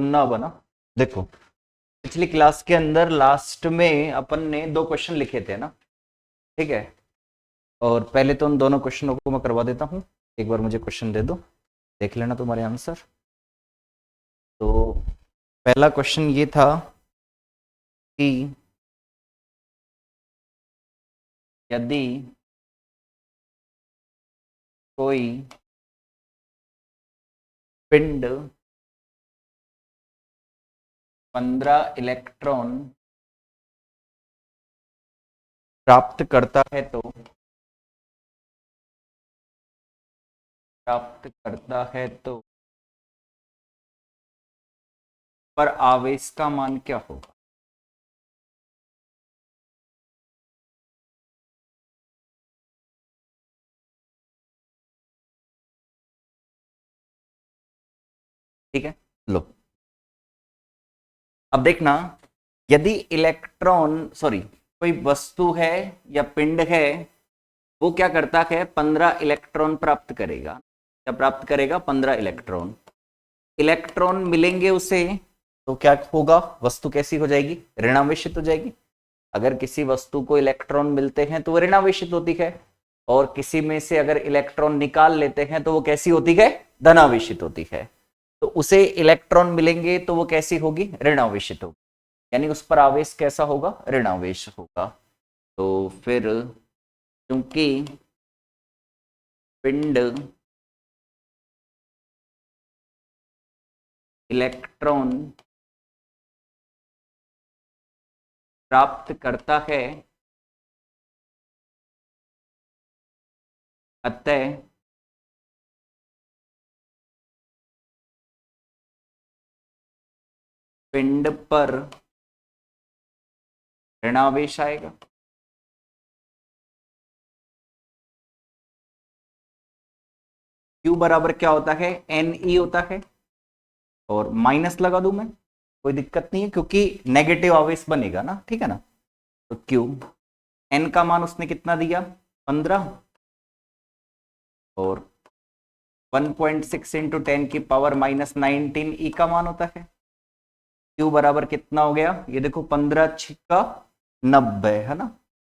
सुनना बना। देखो पिछली क्लास के अंदर लास्ट में अपन ने 2 क्वेश्चन लिखे थे ना, ठीक है। और पहले तो उन दोनों क्वेश्चनों को मैं करवा देता हूँ। एक बार मुझे क्वेश्चन दे दो, देख लेना तुम्हारे आंसर। तो पहला क्वेश्चन ये था कि यदि कोई पिंड 15 इलेक्ट्रॉन प्राप्त करता है तो पर आवेश का मान क्या होगा। ठीक है, लो अब देखना, यदि इलेक्ट्रॉन कोई वस्तु है या पिंड है, वो क्या करता है 15 इलेक्ट्रॉन प्राप्त करेगा। क्या प्राप्त करेगा? 15 इलेक्ट्रॉन। इलेक्ट्रॉन मिलेंगे उसे तो क्या होगा? वस्तु कैसी हो जाएगी? ऋणावेशित हो जाएगी। अगर किसी वस्तु को इलेक्ट्रॉन मिलते हैं तो वो ऋणावेशित होती है, और किसी में से अगर इलेक्ट्रॉन निकाल लेते हैं तो वो कैसी होती है? धनावेशित होती है। तो उसे इलेक्ट्रॉन मिलेंगे तो वो कैसी होगी? ऋणावेशित होगी, यानी उस पर आवेश कैसा होगा? ऋणावेश होगा। तो फिर क्योंकि पिंड इलेक्ट्रॉन प्राप्त करता है, अतः पिंड पर ऋणावेश आएगा। Q बराबर क्या होता है? Ne होता है, और माइनस लगा दूं मैं, कोई दिक्कत नहीं है क्योंकि नेगेटिव आवेश बनेगा ना, ठीक है ना। तो Q, N का मान उसने कितना दिया? 15, और 1.6 इंटू 10 की पावर -19 E का मान होता है। Q बराबर कितना हो गया? ये देखो 15 छिक्का 90 है ना,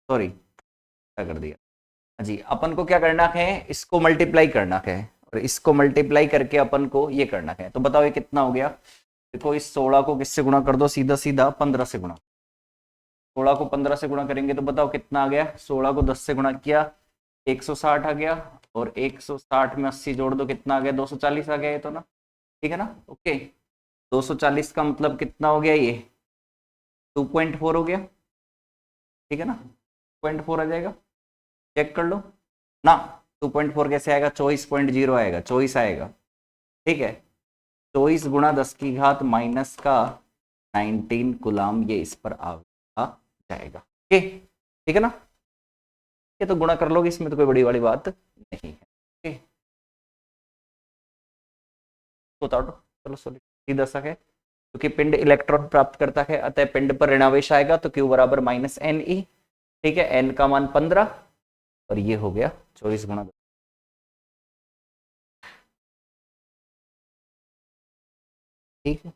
सॉरी क्या कर दिया जी। अपन को क्या करना है? इसको मल्टीप्लाई करना है, और इसको मल्टीप्लाई करके अपन को ये करना है। तो बताओ ये कितना हो गया? देखो इस 16 को किससे गुणा कर दो? सीधा सीधा 15 से गुणा। 16 को 15 से गुणा करेंगे तो बताओ कितना आ गया? 16 को 10 से गुणा किया 160 आ गया, और 160 में 80 जोड़ दो, कितना आ गया? 240 आ गया ये तो ना, ठीक है ना। ओके, 240 का मतलब कितना हो गया? ये 2.4 हो गया, ठीक है ना। 2.4 आ जाएगा, चेक कर लो ना। 2.4 कैसे आएगा? 24.0 आएगा, 24 आएगा, ठीक है। 24 गुणा 10 की घात माइनस का 19 गुलाम ये इस पर आ जाएगा। ठीक है ना, ये तो गुणा कर लोगे, इसमें तो कोई बड़ी वाली बात नहीं है। ठीक, बताओ तो, चलो सॉरी सीधा सा है, क्योंकि पिंड इलेक्ट्रॉन प्राप्त करता है अतः पिंड पर ऋणावेश आएगा, तो Q बराबर -Ne। ठीक है, N का मान 15, और ये हो गया 24 गुणा 10। ठीक है,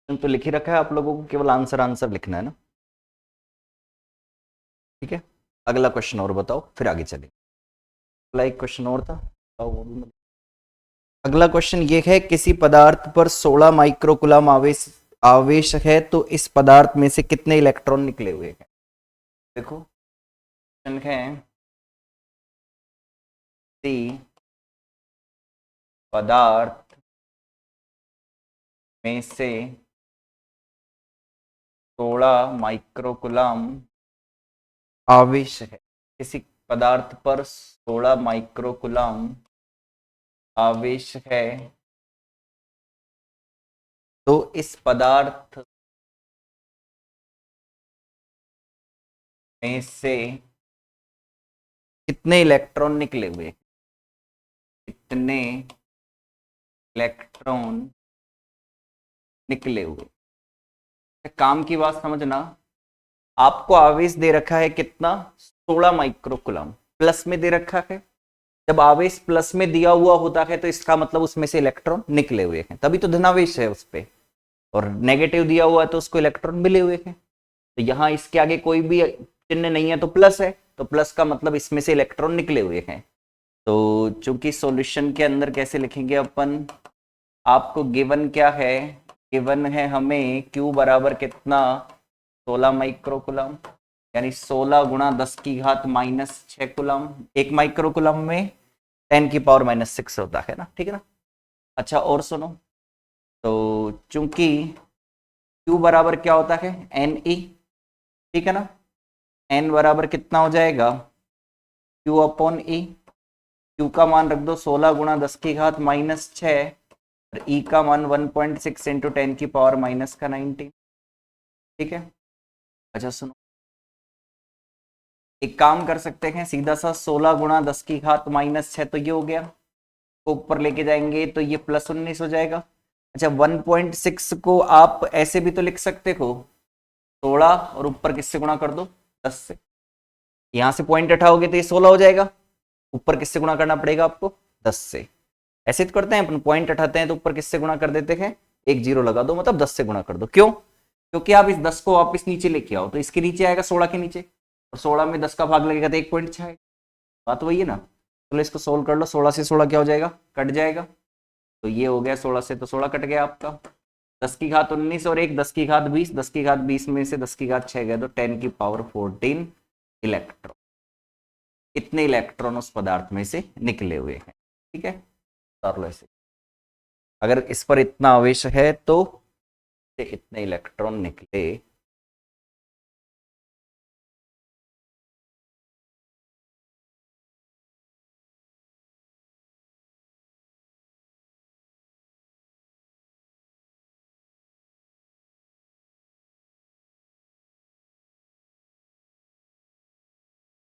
तो लिख ही रखा है, आप लोगों को केवल आंसर आंसर लिखना है ना। ठीक है, अगला क्वेश्चन और बताओ, फिर आगे चलेंगे। अगला एक क्वेश्चन और था, अगला क्वेश्चन ये है, किसी पदार्थ पर 16 माइक्रोकुलम आवेश आवेश है तो इस पदार्थ में से कितने इलेक्ट्रॉन निकले हुए हैं। देखो क्वेश्चन है किसी पदार्थ में से 16 माइक्रोकुलम आवेश है, किसी पदार्थ पर 16 माइक्रोकुलम आवेश है, तो इस पदार्थ में से कितने इलेक्ट्रॉन निकले हुए, कितने इलेक्ट्रॉन निकले हुए। काम की बात समझना, आपको आवेश दे रखा है कितना, 16 माइक्रोकुलम, प्लस में दे रखा है। जब आवेश प्लस में दिया हुआ होता है तो इसका मतलब उसमें से इलेक्ट्रॉन निकले हुए हैं, तभी तो धनावेश है उस पे। और नेगेटिव दिया हुआ है तो उसको इलेक्ट्रॉन मिले हुए हैं। तो यहां इसके आगे कोई भी चिन्ह नहीं है तो प्लस है, तो प्लस का मतलब इसमें से इलेक्ट्रॉन निकले हुए हैं। तो चूंकि सॉल्यूशन के अंदर कैसे लिखेंगे अपन, आपको गिवन क्या है, गिवन है हमें Q बराबर कितना, 16 माइक्रोकुलम, यानी 16 गुणा 10 की घात -6 कुलम। एक माइक्रोकुलम में 10 की पावर -6 होता है ना, ठीक है ना। अच्छा और सुनो, तो चूंकि Q बराबर क्या होता है, Ne, ठीक है ना। N बराबर कितना हो जाएगा, Q अपॉन E। Q का मान रख दो 16 गुणा 10 की घात -6, और E का मान 1.6 इंटू 10 की पावर -19, ठीक है। अच्छा सुनो, एक काम कर सकते हैं सीधा सा, 16 गुणा 10 की घात -6 तो ये हो गया, को ऊपर लेके जाएंगे तो ये +19 हो जाएगा। अच्छा 1.6 को आप ऐसे भी तो लिख सकते हो, 16 और ऊपर किससे गुणा कर दो, 10 से। यहां से पॉइंट हटाओगे तो ये 16 हो जाएगा, ऊपर किससे गुणा करना पड़ेगा आपको, 10 से। ऐसे तो करते हैं अपन, पॉइंट हटाते हैं तो ऊपर किससे गुणा कर देते हैं, एक जीरो लगा दो, मतलब 10 से गुणा कर दो। क्यों, क्योंकि आप इस 10 को वापस नीचे लेके आओ तो इसके नीचे आएगा 16 के नीचे, और 16 में 10 का भाग लगेगा तो 1.6 आएगा। बात वही है ना। चलो इसको सोल्व कर लो, 16 से 16 क्या हो जाएगा, कट जाएगा। तो ये हो गया 16 से तो 16 कट गया आपका, 10 की घात 19 और एक 10 की घात 20, 10 की घात 20 में से 10 की घात 6 गया तो 10 की पावर 14 इलेक्ट्रॉन। इतने इलेक्ट्रॉन उस पदार्थ में से निकले हुए हैं, ठीक है। कर लो ऐसे, अगर इस पर इतना आवेश है तो इतने इलेक्ट्रॉन निकले।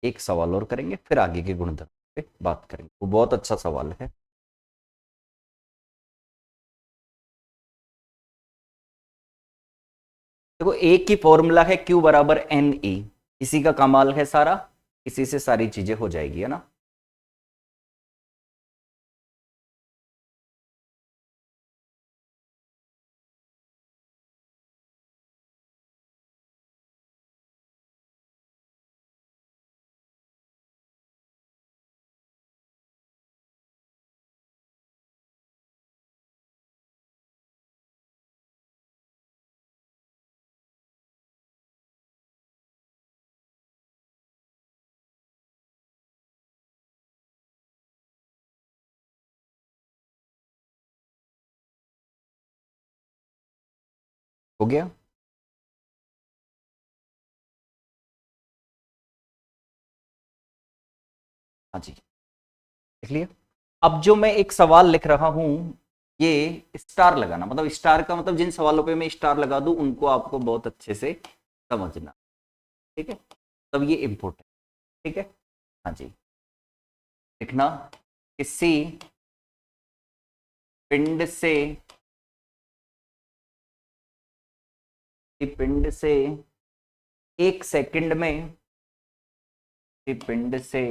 एक सवाल और करेंगे फिर आगे के गुणधर्म पे बात करेंगे, वो बहुत अच्छा सवाल है। देखो एक ही फॉर्मूला है, Q बराबर Ne, इसी का कमाल है सारा, इसी से सारी चीजें हो जाएगी, है ना। हो गया। हाँ जी, देख लिया। अब जो मैं एक सवाल लिख रहा हूं, ये स्टार लगाना, मतलब स्टार का मतलब जिन सवालों पे मैं स्टार लगा दूं उनको आपको बहुत अच्छे से समझना, ठीक है। तब ये इंपॉर्टेंट, ठीक है। हाँ जी, लिखना, किसी पिंड से, पिंड से एक सेकंड में, पिंड से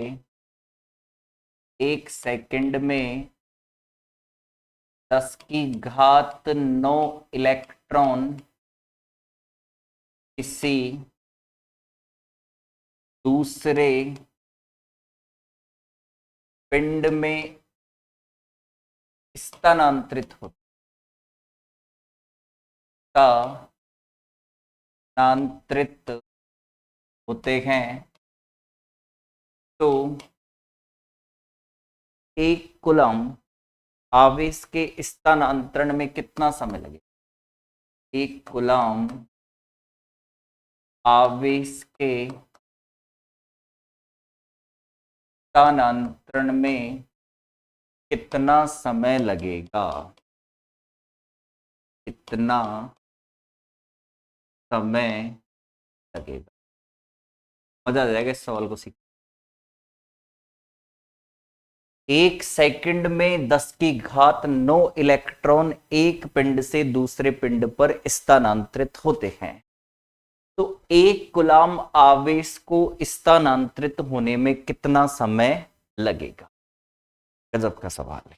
एक सेकंड में 10 की घात 9 इलेक्ट्रॉन किसी दूसरे पिंड में स्थानांतरित स्थानांतरित होते हैं, तो एक कूलम आवेश के स्थानांतरण में कितना समय लगेगा? एक कूलम आवेश के स्थानांतरण में कितना समय लगेगा? कितना समय लगेगा? मजा आ जाएगा इस सवाल को सीख। 1 सेकंड में 10 की घात 9 इलेक्ट्रॉन एक पिंड से दूसरे पिंड पर स्थानांतरित होते हैं। तो एक कूलम आवेश को स्थानांतरित होने में कितना समय लगेगा? गजब का सवाल है,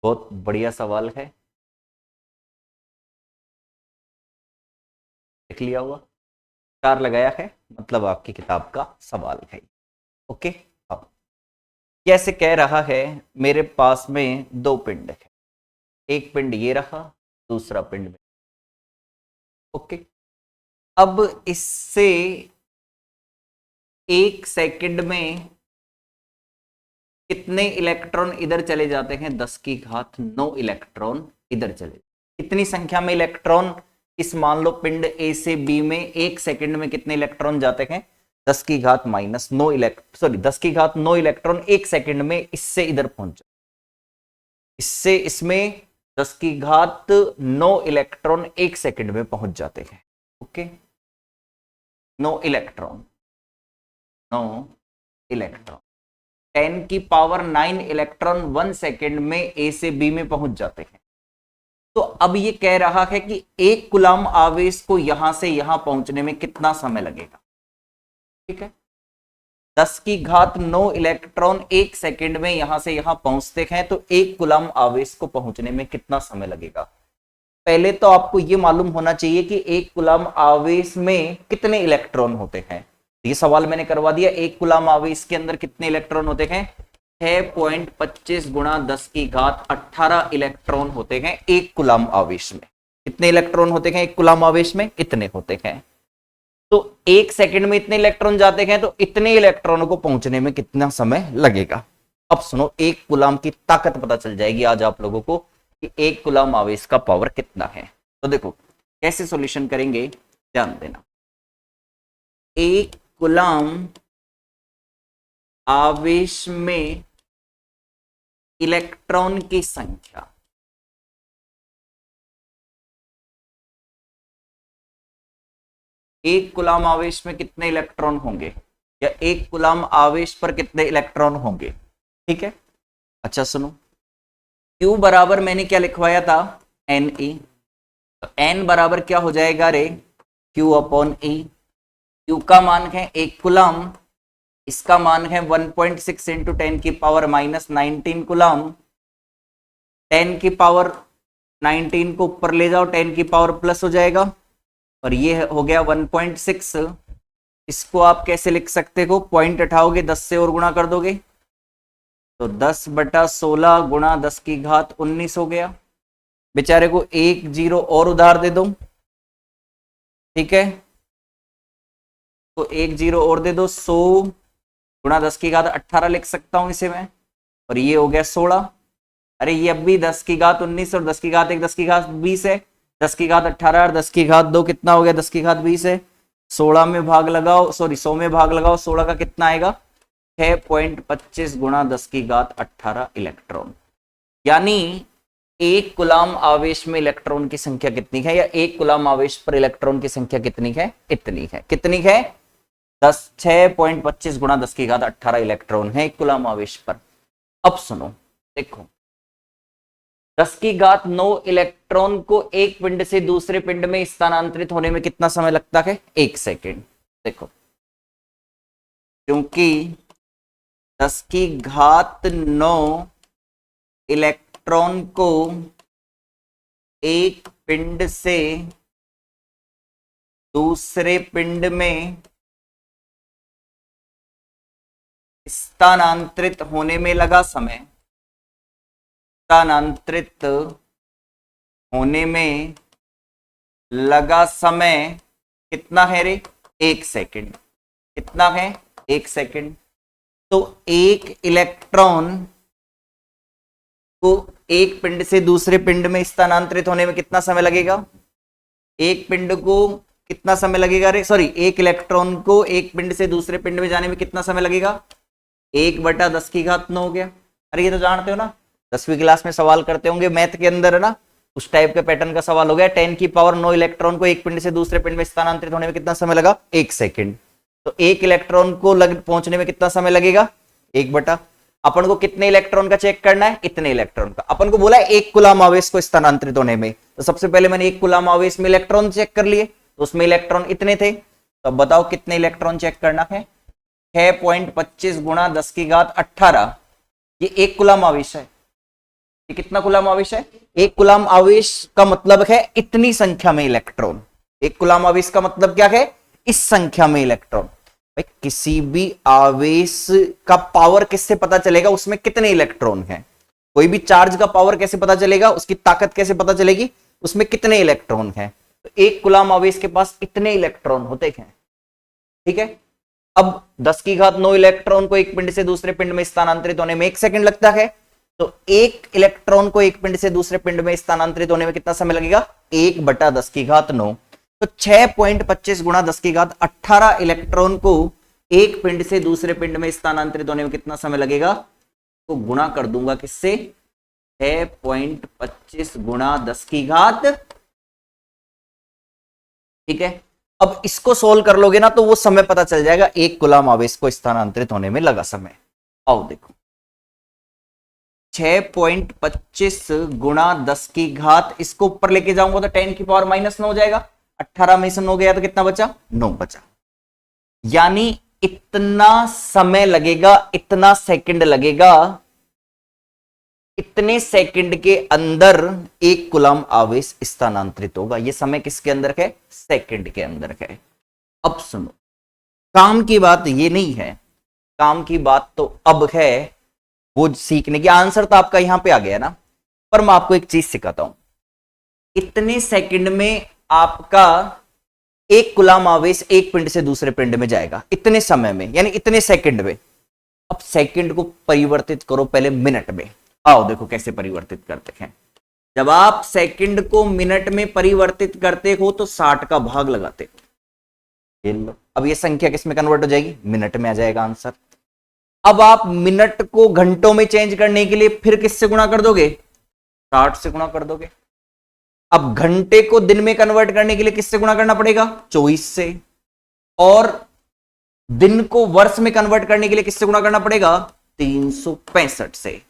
बहुत बढ़िया सवाल है। देख लिया हुआ, 4 लगाया है, मतलब आपकी किताब का सवाल है। ओके, अब कैसे कह रहा है, मेरे पास में 2 पिंड है, एक पिंड ये रहा, दूसरा पिंड में। ओके, अब इससे 1 सेकंड में कितने इलेक्ट्रॉन इधर चले जाते हैं? 10 की घात 9 इलेक्ट्रॉन इधर चले। कितनी संख्या में इलेक्ट्रॉन इस मान लो पिंड ए से बी में 1 सेकंड में कितने इलेक्ट्रॉन जाते हैं? 10 की घात -9 इलेक्ट्रॉन, 10 की घात 9 इलेक्ट्रॉन 1 सेकंड में इससे इधर पहुंच जाते, इससे इसमें 10 की घात 9 इलेक्ट्रॉन 1 सेकंड में पहुंच जाते हैं। ओके, 9 इलेक्ट्रॉन, 10 की पावर 9 इलेक्ट्रॉन 1 सेकंड में ए से बी में पहुंच जाते हैं। तो अब ये कह रहा है कि एक कूलम आवेश को यहां से यहां पहुंचने में कितना समय लगेगा? ठीक है, 10 की घात 9 इलेक्ट्रॉन 1 सेकंड में यहां से यहां पहुंचते हैं, तो एक कूलम आवेश को पहुंचने में कितना समय लगेगा? पहले तो आपको यह मालूम होना चाहिए कि एक कूलम आवेश में कितने इलेक्ट्रॉन होते हैं। ये सवाल मैंने करवा दिया, एक कूलम आवेश के अंदर कितने इलेक्ट्रॉन होते हैं? 6.25 × 10 की घात 18 इलेक्ट्रॉन होते हैं एक कूलम आवेश में। कितने इलेक्ट्रॉन होते हैं एक कूलम आवेश में? इतने होते हैं। तो 1 सेकंड में इतने इलेक्ट्रॉन जाते हैं, तो इतने इलेक्ट्रॉनों को पहुंचने में कितना समय लगेगा? अब सुनो, एक कूलम की ताकत पता चल जाएगी आज आप लोगों को कि एक कूलम आवेश का पावर कितना है। तो देखो कैसे सॉल्यूशन करेंगे, ध्यान देना। एक कूलम आवेश में इलेक्ट्रॉन की संख्या, एक कूलम आवेश में कितने इलेक्ट्रॉन होंगे, या एक कूलम आवेश पर कितने इलेक्ट्रॉन होंगे? ठीक है, अच्छा सुनो, Q बराबर मैंने क्या लिखवाया था? Ne। तो N बराबर क्या हो जाएगा रे? Q/E। Q का मान है 1 कूलम, इसका मान है 1.6 × 10⁻⁻19 कूलम। 10⁻19 को ऊपर ले जाओ, 10⁻+ हो जाएगा, और ये हो गया 1.6। इसको आप कैसे लिख सकते हो? पॉइंट उठाओगे, 10 से और गुणा कर दोगे, तो 10/16 × 10 की घात 19 हो गया। बेचारे को 1 0 और उधार दे दो, ठीक है, तो 1 0 और दे दो, 100 × 10 की घात 18 लिख सकता हूं इसे मैं, और ये हो गया 16। अरे ये अब भी 10 की घात 19 और 10 की घात 1 10 की घात 20 है, 10 की घात 18 और 10 की घात 2 कितना हो गया? 10 की घात 20 है। 16 में भाग लगाओ, सॉरी 100 में भाग लगाओ, 16 का कितना आएगा? 6.25 × 10 की घात 18 इलेक्ट्रॉन। यानी एक कूलम आवेश में इलेक्ट्रॉन की संख्या कितनी है, या एक कूलम आवेश पर इलेक्ट्रॉन की संख्या कितनी है? इतनी है। कितनी है? 6.25 × 10 की घात 18 इलेक्ट्रॉन है एक कूलम आवेश पर। अब सुनो, देखो 10 की घात 9 इलेक्ट्रॉन को एक पिंड से दूसरे पिंड में स्थानांतरित होने में कितना समय लगता है? 1 सेकंड। देखो, क्योंकि 10 की घात 9 इलेक्ट्रॉन को एक पिंड से दूसरे पिंड में स्थानांतरित होने में लगा समय, स्थानांतरित होने में लगा समय कितना है रे? 1 सेकंड। कितना है? 1 सेकंड। तो एक इलेक्ट्रॉन को एक पिंड से दूसरे पिंड में स्थानांतरित होने में कितना समय लगेगा? एक पिंड को कितना समय लगेगा? अरे सॉरी, एक इलेक्ट्रॉन को एक पिंड से दूसरे पिंड में जाने में कितना समय लगेगा? 1/10⁹ हो गया। अरे ये तो जानते हो ना, 10वीं क्लास में सवाल करते होंगे मैथ के अंदर, है ना, उस टाइप के पैटर्न का सवाल हो गया। 10⁻9 इलेक्ट्रॉन को एक पिंड से दूसरे पिंड में स्थानांतरित होने में कितना समय लगा? 1 सेकंड। तो एक इलेक्ट्रॉन को पहुंचने में कितना समय लगेगा? 1/। अपन को कितने इलेक्ट्रॉन का चेक करना है? इतने इलेक्ट्रॉन का। अपन को बोला है 1 कूलम आवेश को स्थानांतरित होने में, तो सबसे पहले मैंने 1 कूलम आवेश में इलेक्ट्रॉन चेक कर लिए, तो उसमें इलेक्ट्रॉन इतने थे। तो अब बताओ कितने इलेक्ट्रॉन चेक करना है? 6.25 × 10⁻18। ये 1 कूलम आवेश है। ये कितना कूलम आवेश है? 1 कूलम आवेश का मतलब है इतनी संख्या में इलेक्ट्रॉन। 1 कूलम आवेश का मतलब क्या है? इस संख्या में इलेक्ट्रॉन। किसी भी आवेश का पावर किससे पता चलेगा? उसमें कितने इलेक्ट्रॉन हैं। कोई भी चार्ज का पावर कैसे पता चलेगा? उसकी ताकत कैसे पता चलेगी? उसमें कितने इलेक्ट्रॉन हैं। तो 1 कूलम आवेश के पास इतने इलेक्ट्रॉन होते हैं। ठीक है, अब 10⁹ इलेक्ट्रॉन को एक पिंड से दूसरे पिंड में स्थानांतरित होने में 1 सेकंड लगता है। तो एक इलेक्ट्रॉन को एक पिंड से दूसरे पिंड में स्थानांतरित होने में कितना समय लगेगा? 1/10⁹। तो 6.25 × 10⁻18 इलेक्ट्रॉन को एक पिंड से दूसरे पिंड में स्थानांतरित होने में कितना समय लगेगा? तो गुणा कर दूंगा किससे? 6.25 × 10⁻। ठीक है, अब इसको सोल्व कर लोगे ना तो वो समय पता चल जाएगा 1 कूलम आवेश को स्थानांतरित होने में लगा समय। आओ देखो, 6.25 × 10⁻, इसको ऊपर लेके जाऊंगा तो 10⁻⁻9 हो जाएगा। 18 में से 9 गया तो कितना बचा? 9 बचा। यानी इतना समय लगेगा, इतना सेकंड लगेगा, इतने सेकंड के अंदर 1 कूलम आवेश स्थानांतरित होगा। यह समय किसके अंदर है? सेकंड के अंदर है। अब सुनो, काम की बात ये नहीं है, काम की बात तो अब है वो सीखने की। आंसर तो आपका यहां पे आ गया ना, पर मैं आपको एक चीज सिखाता हूं। इतने सेकंड में आपका 1 कूलम आवेश एक पिंड से दूसरे पिंड में जाएगा, इतने समय में, यानी इतने सेकंड में। अब सेकंड को परिवर्तित करो पहले मिनट में। आओ देखो कैसे परिवर्तित करते हैं। जब आप सेकंड को मिनट में परिवर्तित करते हो तो 60 का भाग लगाते हो। लो, अब ये संख्या किस में कन्वर्ट हो जाएगी? मिनट में आ जाएगा आंसर। अब आप मिनट को घंटों में चेंज करने के लिए फिर किससे गुणा कर दोगे? 60 से गुणा कर दोगे। अब घंटे को दिन में कन्वर्ट करने के लिए किससे गुणा करना पड़ेगा? 24 से। और दिन को वर्ष में कन्वर्ट करने के लिए किससे गुणा करना पड़ेगा? 365 से।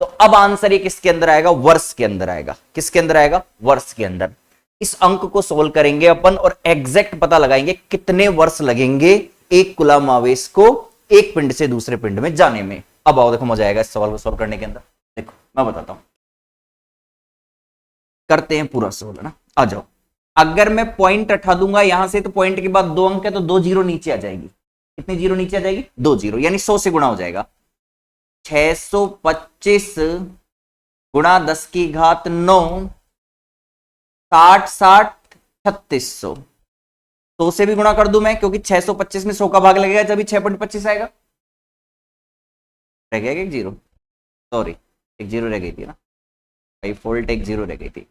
तो अब आंसर ये किसके अंदर आएगा? वर्ष के अंदर आएगा। किसके अंदर आएगा? वर्ष के अंदर। इस अंक को सोल्व करेंगे अपन और एग्जैक्ट पता लगाएंगे कितने वर्ष लगेंगे 1 कूलम आवेश को एक पिंड से दूसरे पिंड में जाने में। अब आओ देखो मजा आएगा इस सवाल को सोल्व करने के अंदर। देखो मैं बताता हूं, करते हैं पूरा सोल्व, है ना। आ जाओ, अगर मैं पॉइंट हटा दूंगा यहां से तो पॉइंट के बाद 2 अंक है तो 2 जीरो नीचे आ जाएगी। कितनी जीरो नीचे आ जाएगी? 2 जीरो, यानी 100 से गुणा हो जाएगा। 625 × 10⁻9 60 60 3600। 100 से भी गुणा कर दूं मैं, क्योंकि 625 में 100 का भाग लगेगा जब 6.25 आएगा। रह गया एक जीरो, सॉरी एक जीरो रह गई थी ना भाई, फॉल्ट एक जीरो रह गई थी।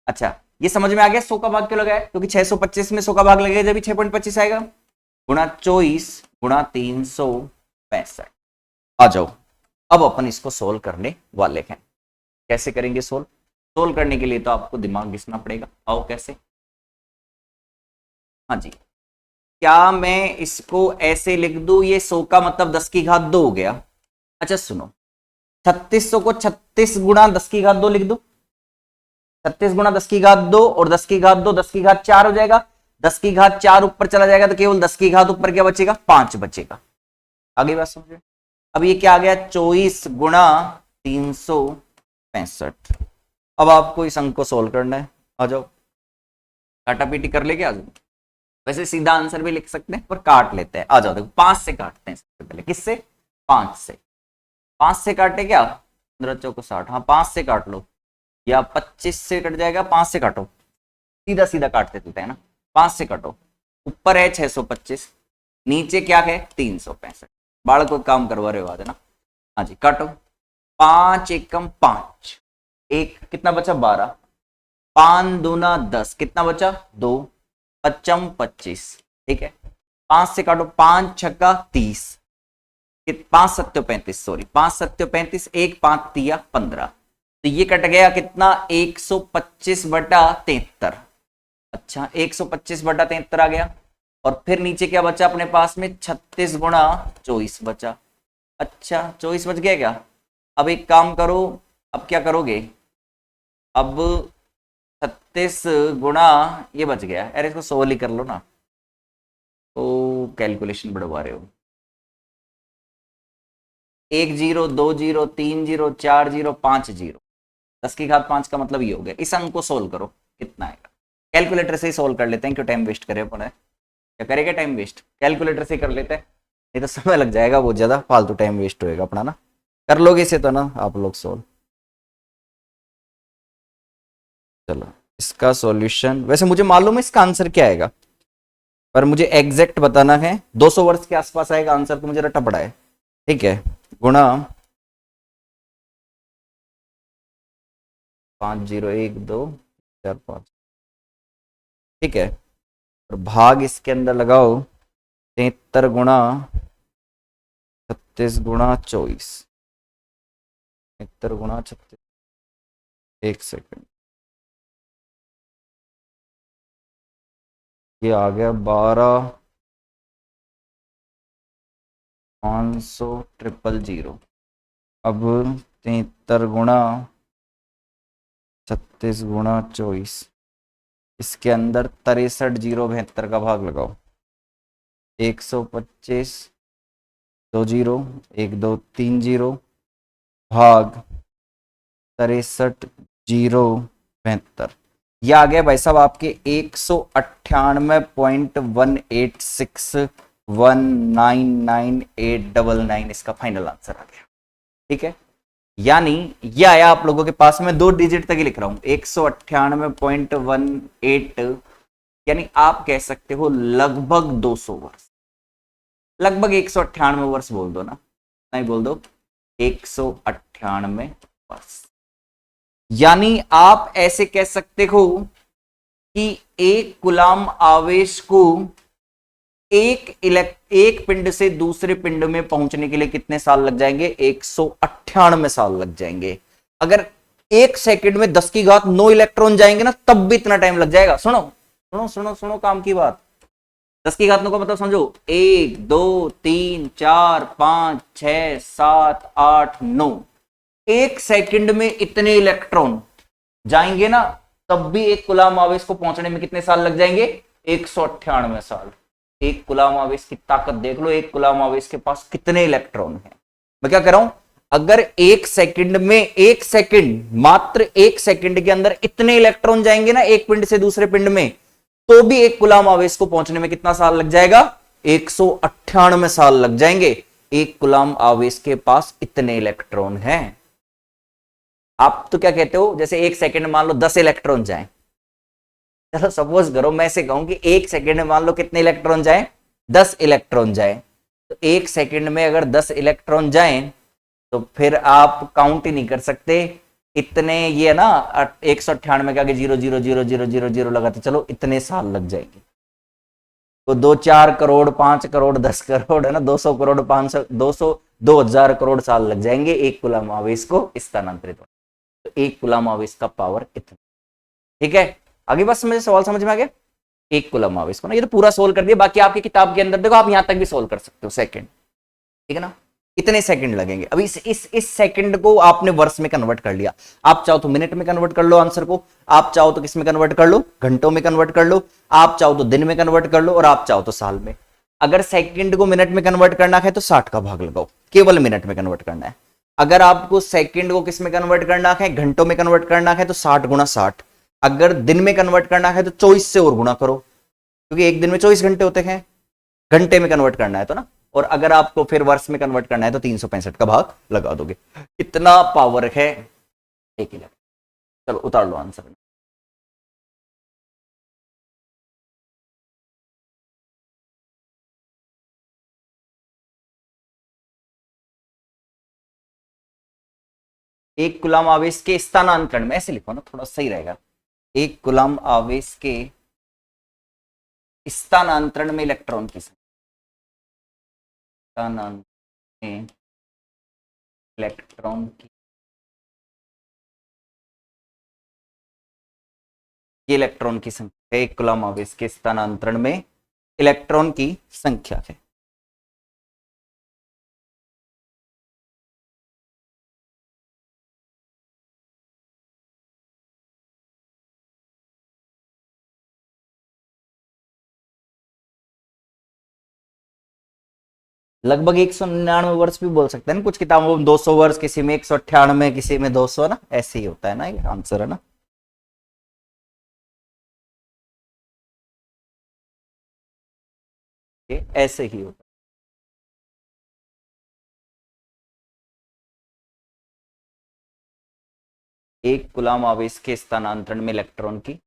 अच्छा ये समझ में आ गया 100 का भाग क्यों लगाया? क्योंकि 625 में 100 का भाग लगेगा जब 6.25 आएगा। गुणा 24 × 365। आ जाओ, अब अपन इसको सोल्व करने वाले हैं। कैसे करेंगे सोल्व? सोल्व करने के लिए तो आपको दिमाग घिसना पड़ेगा। आओ कैसे? हाँ जी, क्या मैं इसको ऐसे लिख दूं, ये 100 का मतलब 10⁻2 हो गया। अच्छा सुनो, 3600 को 36 × 10⁻2 लिख दो। 36 × 10⁻2 और 10⁻2 10⁻4 हो जाएगा। 10⁻4 ऊपर चला जाएगा तो केवल 10⁻2 ऊपर क्या बचेगा? 5 बचेगा। आगे बात समझे? अब ये क्या आ गया? 24 × 365। अब आपको इस अंक को सोल्व करना है। आ जाओ, काटा पीटी कर लेके आ जाओ। वैसे सीधा आंसर भी लिख सकते हैं पर काट लेते हैं। आ जाओ देखो, 5 से काटते हैं सबसे पहले। किससे? 5 से। 5 से काटे क्या? 15 चौको 60। हाँ 5 से काट लो, या 25 से कट जाएगा। 5 से काटो, सीधा सीधा काटते चलते हैं ना। 5 से काटो, ऊपर है 625, नीचे क्या है? 365। बालक को काम करवा रहे हो आज, है ना। हाँ जी, काटो। 5 एकम 5, एक कितना बचा 12, 5 दूना 10, कितना बचा 2, पचम 25, ठीक है। 5 से काटो, 5 छक्का 30, 5 सत्यो 35, सॉरी 5 सत्यो 35, 1 5 तिया 15, तो ये कट गया कितना 125/73। अच्छा 125/73 आ गया। और फिर नीचे क्या बचा अपने पास में 36 गुणा 24 बचा। अच्छा 24 बच गया क्या। अब एक काम करो, अब क्या करोगे, अब 36 गुणा ये बच गया, अरे इसको 16 ही कर लो ना, तो कैलकुलेशन बढ़वा रहे हो। 1 0 2 0 3 0 4 0 5 0, 10 की घात 5 का मतलब ये हो गया। इस अंक को सोल्व करो, कितना आएगा। कैलकुलेटर से ही सोल्व कर लेते हैं, क्यों टाइम वेस्ट करे अपन, क्या करेगा टाइम वेस्ट, कैलकुलेटर से कर लेते हैं, नहीं तो समय लग जाएगा बहुत ज्यादा, फालतू टाइम वेस्ट होएगा अपना ना। कर लोगे इसे तो ना आप लोग सोल्व। चलो इसका सॉल्यूशन, वैसे मुझे मालूम है इसका आंसर क्या आएगा, पर मुझे एग्जैक्ट बताना है। 200 वर्ष के आसपास आएगा आंसर, तो मुझे रट्टा पड़ा है, ठीक है। गुणा 5 0 1 2 4 5, ठीक है। और भाग इसके अंदर लगाओ 73 गुणा 36 गुणा 24, 73 गुणा 36, एक सेकंड, ये आ गया 12 500 000। अब 73 गुणा 36 गुणा 24, इसके अंदर 63 0 72 का भाग लगाओ। 125 2 0 1 2 3 0 भाग 63 0 72, ये आ गया भाई साहब आपके 198.186199899, इसका फाइनल आंसर आ गया, ठीक है। यानी ये आया आप लोगों के पास में, 2 डिजिट तक ही लिख रहा हूं, 198.18, यानी आप कह सकते हो लगभग 200 वर्ष, लगभग 198 वर्ष बोल दो ना, नहीं बोल दो 198 वर्ष। यानी आप ऐसे कह सकते हो कि एक कुलाम आवेश को एक पिंड से दूसरे पिंड में पहुंचने के लिए कितने साल लग जाएंगे, 198 साल लग जाएंगे। अगर 1 सेकंड में 10 की घात 9 इलेक्ट्रॉन जाएंगे ना, तब भी इतना टाइम लग जाएगा। सुनो सुनो सुनो सुनो काम की बात, 10 की घात 9 का मतलब समझो, 1 2 3 4 5 6 7 8 9, 1 सेकंड में इतने इलेक्ट्रॉन जाएंगे ना, तब भी एक कुलाम आवेश को पहुंचने में कितने साल लग जाएंगे, 198 साल। एक कुलाम आवेश की ताकत देख लो, एक कुलाम आवेश के पास कितने इलेक्ट्रॉन हैं। मैं क्या कह रहा हूं, अगर 1 सेकंड में, 1 सेकंड, मात्र 1 सेकंड के अंदर इतने इलेक्ट्रॉन जाएंगे ना एक पिंड से दूसरे पिंड में, तो भी एक कुलाम आवेश को पहुंचने में कितना साल लग जाएगा, 198 साल लग जाएंगे। एक कुलाम आवेश के पास इतने इलेक्ट्रॉन हैं। आप तो क्या कहते हो, जैसे 1 सेकंड मान लो 10 इलेक्ट्रॉन जाए, चलो सपोज करो मैं से कहूं कि 1 सेकंड में मान लो कितने इलेक्ट्रॉन जाए, 10 इलेक्ट्रॉन जाए, तो 1 सेकंड में अगर 10 इलेक्ट्रॉन जाए, तो फिर आप काउंट ही नहीं कर सकते इतने, ये ना 198 के आगे 0 0 0 0 0 0 लगाते चलो, इतने साल लग जाएंगे। तो 2 4 करोड़ 5 करोड़ 10 करोड़, है ना, 200 करोड़ 500 200 2000 करोड़ साल लग जाएंगे एक कुलाम आवेश को स्थानांतरित होने। तो एक कुलाम आवेश का पावर इतना, ठीक है। आगे बस मुझे सवाल समझ में आ गया, एक कुलाम आवेश को ना, ये तो पूरा सोल्व कर दिया, बाकी आपकी किताब के अंदर देखो, आप यहां तक भी सोल्व कर सकते हो सेकंड, ठीक है ना। इतने सेकंड लगेंगे। अभी इस सेकंड को आपने वर्ष में कन्वर्ट कर लिया, आप चाहो तो मिनट में कन्वर्ट कर लो आंसर को, आप चाहो तो किस में कन्वर्ट कर लो, घंटों में कन्वर्ट कर लो, आप चाहो तो दिन में कन्वर्ट कर लो, और आप चाहो तो साल में। अगर सेकंड को मिनट में कन्वर्ट करना है तो 60 का भाग लगाओ, केवल मिनट में कन्वर्ट करना है। अगर आपको सेकंड को किस में कन्वर्ट करना है, घंटों में कन्वर्ट करना है, तो 60 गुणा 60। अगर दिन में कन्वर्ट करना है तो 24 से और गुणा करो, क्योंकि एक दिन में 24 घंटे होते हैं, घंटे में कन्वर्ट करना है तो ना। और अगर आपको फिर वर्ष में कन्वर्ट करना है तो 365 का भाग लगा दोगे। इतना पावर है एक इलेक्ट्रॉन। चलो उतार लो आंसर। एक कूलम आवेश के स्थानांतरण में, ऐसे लिखो ना थोड़ा सही रहेगा, एक कूलम आवेश के स्थानांतरण में इलेक्ट्रॉन की संख्या, स्थानांतरण में इलेक्ट्रॉन की, ये इलेक्ट्रॉन की संख्या है, एक कूलम आवेश के स्थानांतरण में इलेक्ट्रॉन की संख्या है। लगभग 199 वर्ष भी बोल सकते हैं ना, कुछ किताबों में 200 वर्ष, किसी में 198, किसी में 200 ना, ऐसे ही होता है ना, ये आंसर है ना। ये ऐसे ही होता है, एक कूलम आवेश के स्थानांतरण में इलेक्ट्रॉन की,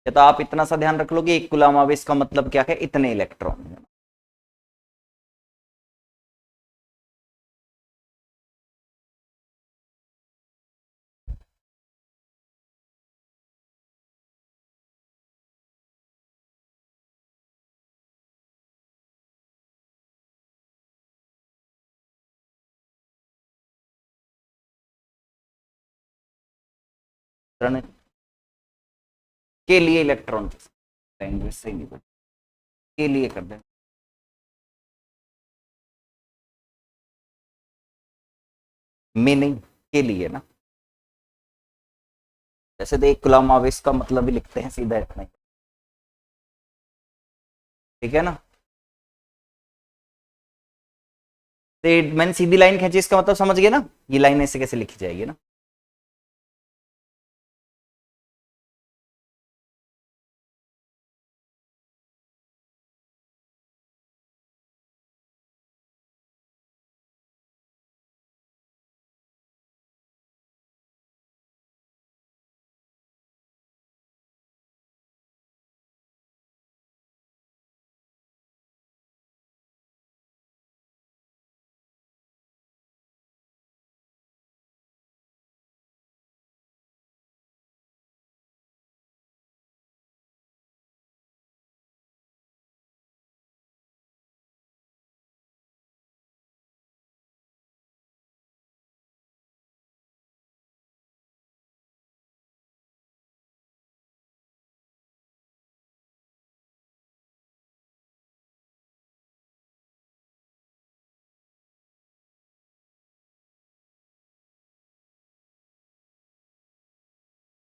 या तो आप इतना सा ध्यान रख लो कि एक कूलम आवेश का मतलब क्या है, इतने इलेक्ट्रॉन। के लिए इलेक्ट्रॉन लैंग्वेज सही नहीं बोल, के लिए कर दें, में नहीं, के लिए ना, जैसे तो एक कूलम आवेश का मतलब भी लिखते हैं सीधा इतना ही, ठीक है ना। तो मैंने सीधी लाइन खींची, इसका मतलब समझ गए ना, ये लाइन ऐसे कैसे लिखी जाएगी ना।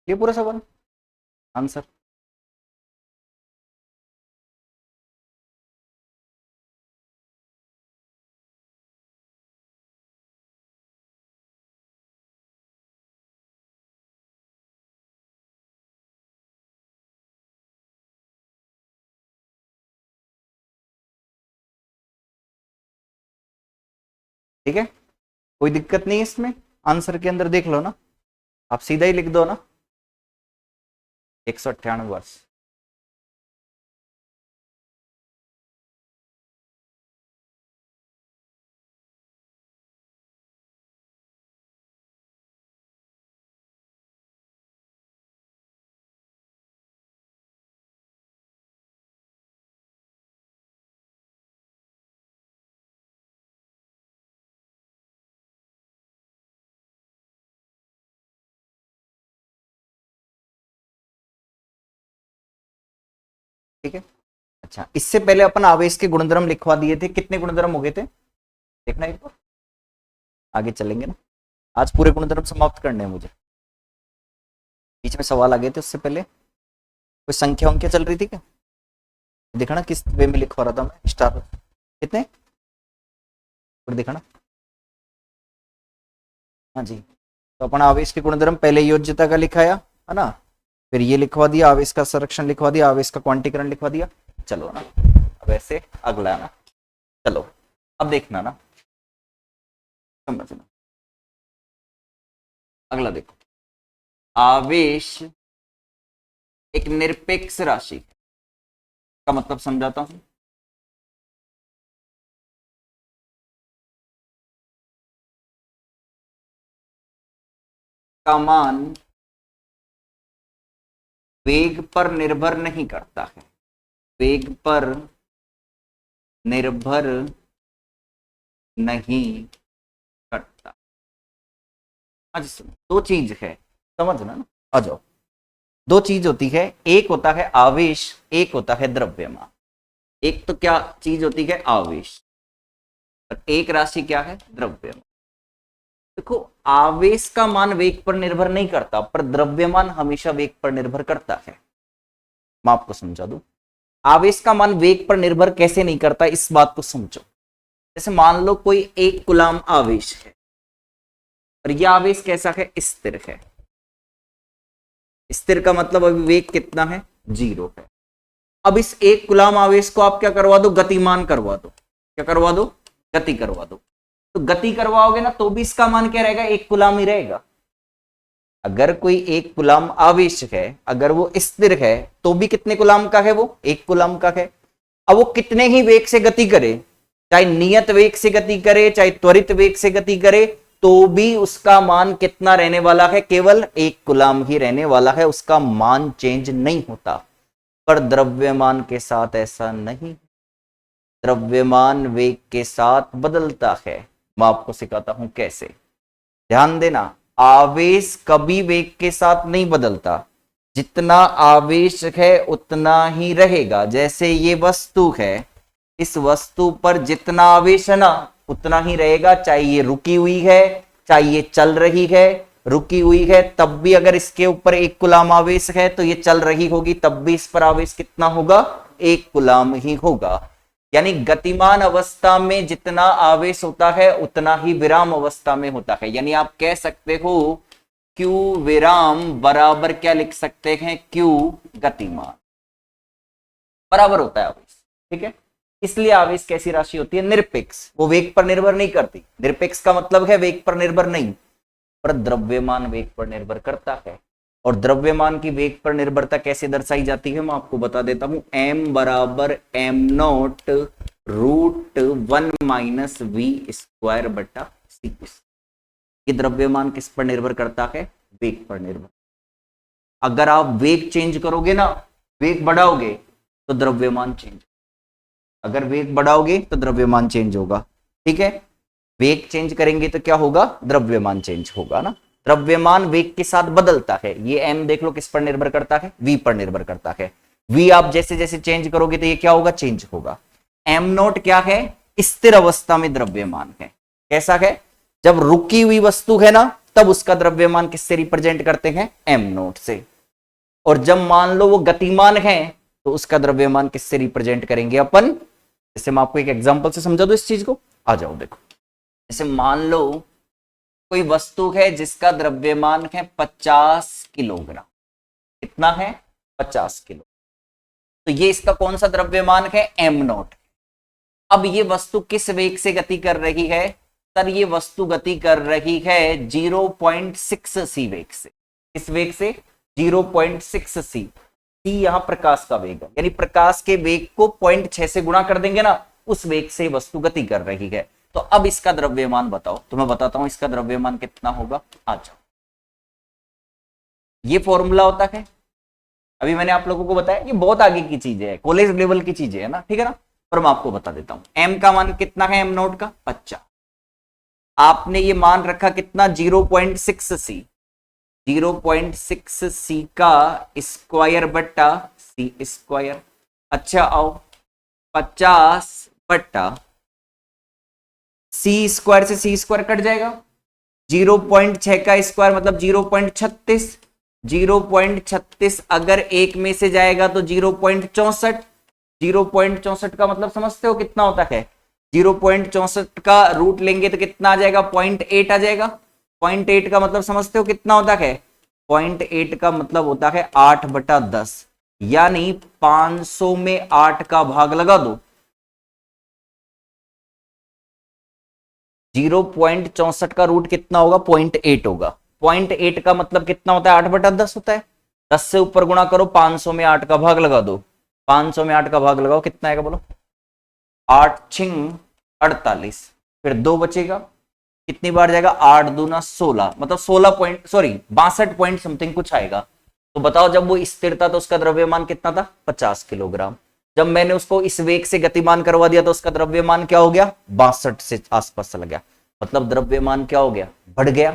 ये पूरा सवाल आंसर। ठीक है, कोई दिक्कत नहीं है इसमें, आंसर के अंदर देख लो ना, आप सीधा ही लिख दो ना, 198 वर्ष। ठीक है, अच्छा इससे पहले अपन आवेश के गुणधर्म लिखवा दिए थे, कितने गुणधर्म हो गए थे, देखना एक बार, आगे चलेंगे ना, आज पूरे गुणधर्म समाप्त करने हैं मुझे, बीच में सवाल आ गए थे उससे पहले, कोई संख्या उनख्या चल रही थी क्या, देखना किस वे में लिखवा रहा था मैं, स्टार कितने, फिर देखना। हाँ जी, तो अपन आवेश के गुणधर्म पहले योज्यता का लिखाया है ना, फिर ये लिखवा दिया, आवेश का संरक्षण लिखवा दिया, आवेश का क्वांटीकरण लिखवा दिया, चलो ना अब ऐसे अगला ना, चलो अब देखना ना, समझना, अगला देखो, आवेश एक निरपेक्ष राशि का मतलब समझाता हूं, का मान वेग पर निर्भर नहीं करता है, वेग पर निर्भर नहीं करता। आज दो चीज है, समझना ना, आ जाओ। दो चीज होती है, एक होता है आवेश, एक होता है द्रव्यमान। एक तो क्या चीज होती है, आवेश, और एक राशि क्या है, द्रव्यमान। देखो, आवेश का मान वेग पर निर्भर नहीं करता, पर द्रव्यमान हमेशा वेग पर निर्भर करता है। मैं आपको समझा दूं, आवेश का मान वेग पर निर्भर कैसे नहीं करता, इस बात को समझो। जैसे मान लो कोई 1 कूलम आवेश है, और यह आवेश कैसा है, स्थिर है। स्थिर का मतलब अभी वेग कितना है, 0 है। अब इस 1 कूलम आवेश को आप क्या करवा दो, गतिमान करवा दो। क्या करवा दो, गति करवा दो। तो गति करवाओगे ना, तो भी इसका मान क्या रहेगा, 1 कूलम ही रहेगा। अगर कोई 1 कूलम आवेश है, अगर वो स्थिर है, तो भी कितने कूलम का है, वो 1 कूलम का है। अब वो कितने ही वेग से गति करे, चाहे नियत वेग से गति करे, चाहे त्वरित वेग से गति करे, तो भी उसका मान कितना रहने वाला है, केवल 1 कूलम ही रहने वाला है, उसका मान चेंज नहीं होता। पर द्रव्यमान के साथ ऐसा नहीं, द्रव्यमान वेग के साथ बदलता है। मैं आपको सिखाता हूं कैसे, ध्यान देना। आवेश कभी वेग के साथ नहीं बदलता, जितना आवेश है उतना ही रहेगा। जैसे ये वस्तु है, इस वस्तु पर जितना आवेश है ना, उतना ही रहेगा, चाहे ये रुकी हुई है, चाहे ये चल रही है। रुकी हुई है तब भी अगर इसके ऊपर 1 कूलम आवेश है, तो ये चल रही होगी तब भी इस पर आवेश कितना होगा, 1 कूलम ही होगा। यानी गतिमान अवस्था में जितना आवेश होता है उतना ही विराम अवस्था में होता है। यानी आप कह सकते हो Q विराम बराबर क्या लिख सकते हैं, Q गतिमान बराबर होता है आवेश। ठीक है, इसलिए आवेश कैसी राशि होती है, निरपेक्ष। वो वेग पर निर्भर नहीं करती। निरपेक्ष का मतलब है वेग पर निर्भर नहीं, पर द्रव्यमान वेग पर निर्भर करता है। और द्रव्यमान की वेग पर निर्भरता कैसे दर्शाई जाती है, मैं आपको बता देता हूं। m बराबर m0 root 1 minus we square बटा सी। ये द्रव्यमान किस पर निर्भर करता है, वेग पर निर्भर। अगर आप वेग चेंज करोगे ना, वेग बढ़ाओगे तो द्रव्यमान चेंज, अगर वेग बढ़ाओगे तो द्रव्यमान चेंज होगा। ठीक है, वेग चेंज करेंगे तो क्या होगा, द्रव्यमान चेंज होगा ना। द्रव्यमान वेग के साथ बदलता है। ये m देख लो किस पर निर्भर करता है, v पर निर्भर करता है। v आप जैसे जैसे चेंज करोगे तो ये क्या होगा, चेंज होगा। m0 क्या है, स्थिर अवस्था में द्रव्यमान है। कैसा है, जब रुकी हुई वस्तु है ना, तब उसका द्रव्यमान किससे रिप्रेजेंट करते हैं, m0 से। और जब मान लो वो गतिमान है, तो उसका द्रव्यमान किससे रिप्रेजेंट करेंगे अपन। जैसे मैं आपको एक एग्जांपल से समझा दूं इस चीज को, आ जाओ देखो। जैसे मान लो कोई वस्तु है जिसका द्रव्यमान है 50 किलोग्राम। कितना है, 50 किलो। तो ये इसका कौन सा द्रव्यमान है, m0। अब ये वस्तु किस वेग से गति कर रही है, सर ये वस्तु गति कर रही है 0.6 सी वेग से। किस वेग से, 0.6 सी। सी यहां प्रकाश का वेग है, यानी प्रकाश के वेग को 0.6 से गुणा कर देंगे ना, उस वेग से वस्तु गति कर रही है। तो अब इसका द्रव्यमान बताओ, तो मैं बताता हूं इसका द्रव्यमान कितना होगा। आ जाओ, ये फॉर्मूला होता है, अभी मैंने आप लोगों को बताया, ये बहुत आगे की चीजें है, कॉलेज लेवल की चीजें है ना, ठीक है ना। पर मैं आपको बता देता हूं, m का मान कितना है, m0 का 50। आपने ये मान रखा कितना, 0.6 सी। 0.6 सी का स्क्वायर बट्टा सी स्क्वायर। अच्छा आओ, 50 बट्टा सी स्क्वायर से सी स्क्वायर कट जाएगा। 0.6 का स्क्वायर मतलब 0.36। 0.36 अगर एक में से जाएगा तो 0.64। 0.64 का मतलब समझते हो कितना होता है, 0.64 का रूट लेंगे तो कितना आ जाएगा, 0.8 आ जाएगा। 0.8 का मतलब समझते हो कितना होता है, 0.8 का मतलब होता है 8/10, यानी 500 में 8 का भाग लगा दो। 0.64 का रूट कितना होगा, 0.8 होगा। 0.8 का मतलब कितना होता है, 8/10 होता है। 10 से ऊपर गुणा करो, 500 में 8 का भाग लगा दो। 500 में 8 का भाग लगाओ, कितना आएगा बोलो, 8 छिंग 48। फिर 2 बचेगा, कितनी बार जाएगा, 8 दूना 16, मतलब 16 पॉइंट, सॉरी 62 पॉइंट समथिंग कुछ आएगा। तो बताओ जब वो स्थिर था तो उसका द्रव्यमान कितना था, 50 किलोग्राम। जब मैंने उसको इस वेग से गतिमान करवा दिया तो उसका द्रव्यमान क्या हो गया, 62 से आसपास चला गया, मतलब द्रव्यमान क्या हो गया, बढ़ गया।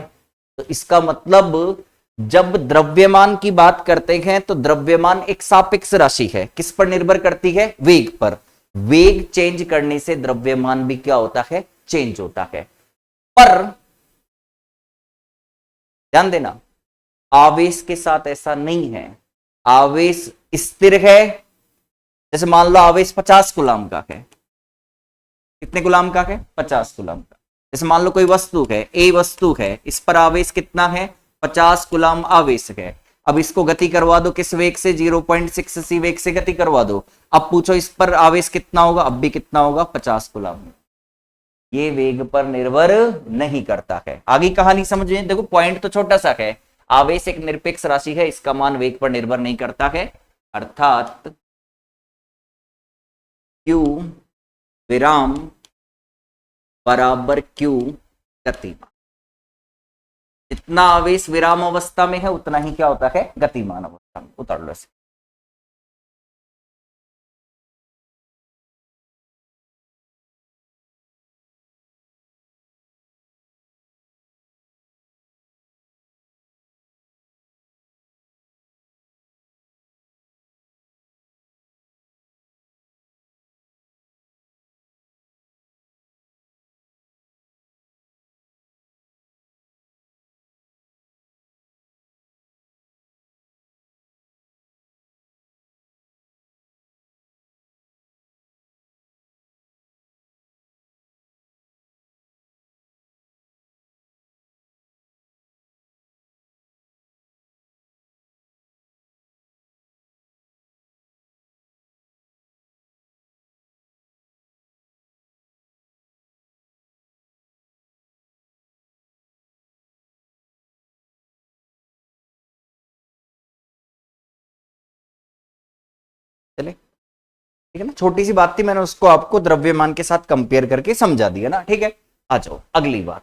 तो इसका मतलब जब द्रव्यमान की बात करते हैं तो द्रव्यमान एक सापेक्ष राशि है, किस पर निर्भर करती है, वेग पर। वेग चेंज करने से द्रव्यमान भी क्या होता है, चेंज होता है। पर ध्यान देना, आवेश के साथ ऐसा नहीं है। आवेश स्थिर है, जैसे मान लो आवेश 50 कूलाम का है, कितने कूलाम का है, 50 कूलाम का। जैसे मान लो कोई वस्तु है, ए वस्तु है, इस पर आवेश कितना है, 50 कूलाम आवेश है। अब इसको गति करवा दो किस वेग से, 0.6 सी वेग से गति करवा दो। अब पूछो इस पर आवेश कितना होगा, अब भी कितना होगा, 50 कूलाम। ये वेग पर निर्भर नहीं करता है। आगे कहानी समझिए, देखो पॉइंट तो छोटा सा है, आवेश एक निरपेक्ष राशि है, इसका मान वेग पर निर्भर नहीं करता है, अर्थात Q विराम बराबर Q गतिमान। जितना आवेश विराम अवस्था में है उतना ही क्या होता है, गतिमान अवस्था में। उतार लो इसे। चले, ठीक है ना, छोटी सी बात थी, मैंने उसको आपको द्रव्यमान के साथ कंपेयर करके समझा दिया ना, ठीक है। आ जाओ अगली बात,